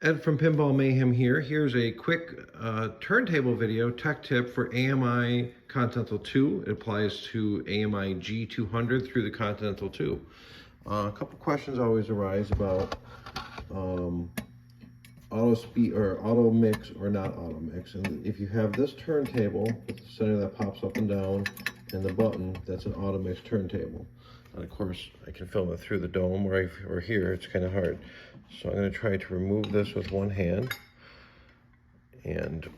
Ed from Pinball Mayhem here. Here's a quick turntable video tech tip for AMI Continental 2. It applies to AMI G200 through the Continental 2. A couple questions always arise about auto speed or auto mix or not auto mix. And if you have this turntable with the center that pops up and down and the button, that's an auto mix turntable. And of course, I can film it through the dome, or here, it's kind of hard. So I'm going to try to remove this with one hand and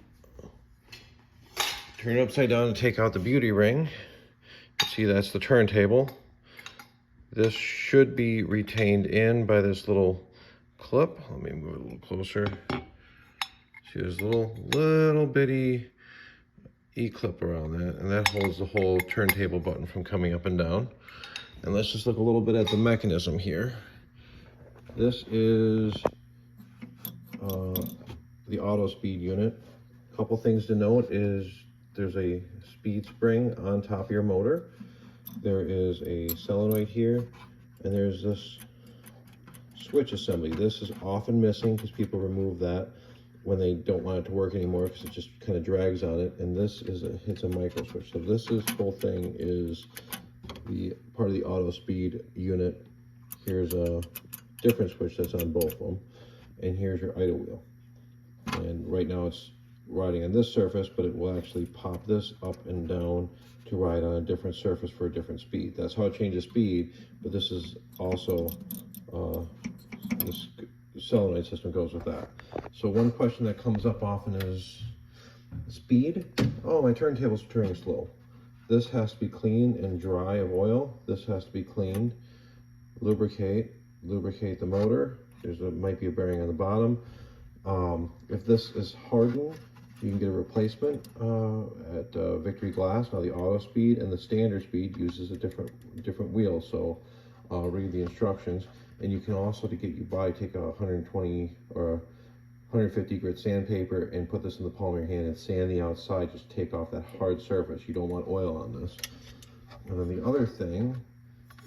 turn it upside down and take out the beauty ring. You see, that's the turntable. This should be retained in by this little clip. Let me move it a little closer. See, there's a little bitty E-clip around that, and that holds the whole turntable button from coming up and down. And let's just look a little bit at the mechanism here. This is the auto speed unit. A couple things to note is there's a speed spring on top of your motor. There is a solenoid here, and there's this switch assembly. This is often missing because people remove that when they don't want it to work anymore because it just kind of drags on it. And this is it's a micro switch. So this whole thing is the part of the auto speed unit. Here's a different switch that's on both of them, and here's your idle wheel. And right now it's riding on this surface, but it will actually pop this up and down to ride on a different surface for a different speed. That's how it changes speed, but this is also this solenoid system goes with that. So one question that comes up often is speed. Oh, my turntable's turning slow. This has to be clean and dry of oil. This has to be cleaned. Lubricate the motor. Might be a bearing on the bottom. If this is hardened, you can get a replacement at Victory Glass. Now the auto speed and the standard speed uses a different wheel, so read the instructions. And you can also, to get you by, take a 120 or 150 grit sandpaper and put this in the palm of your hand and sand the outside, just take off that hard surface. You don't want oil on this. And then the other thing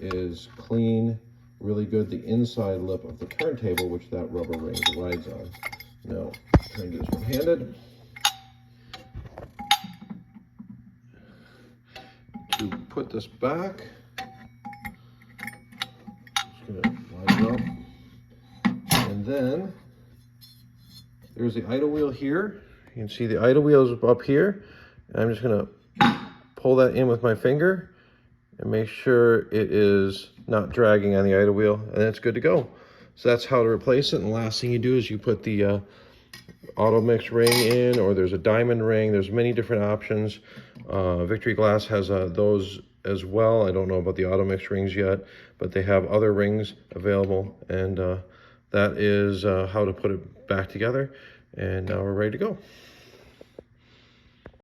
is clean really good the inside lip of the turntable, which that rubber ring rides on. Now, trying to do this one-handed. To put this back, just gonna line it up. And then there's the idle wheel here. You can see the idle wheel is up here. And I'm just gonna pull that in with my finger and make sure it is not dragging on the idle wheel, and it's good to go. So that's how to replace it. And the last thing you do is you put the auto mix ring in, or there's a diamond ring. There's many different options. Victory Glass has those as well. I don't know about the auto mix rings yet, but they have other rings available, and that is how to put it back together. And now we're ready to go.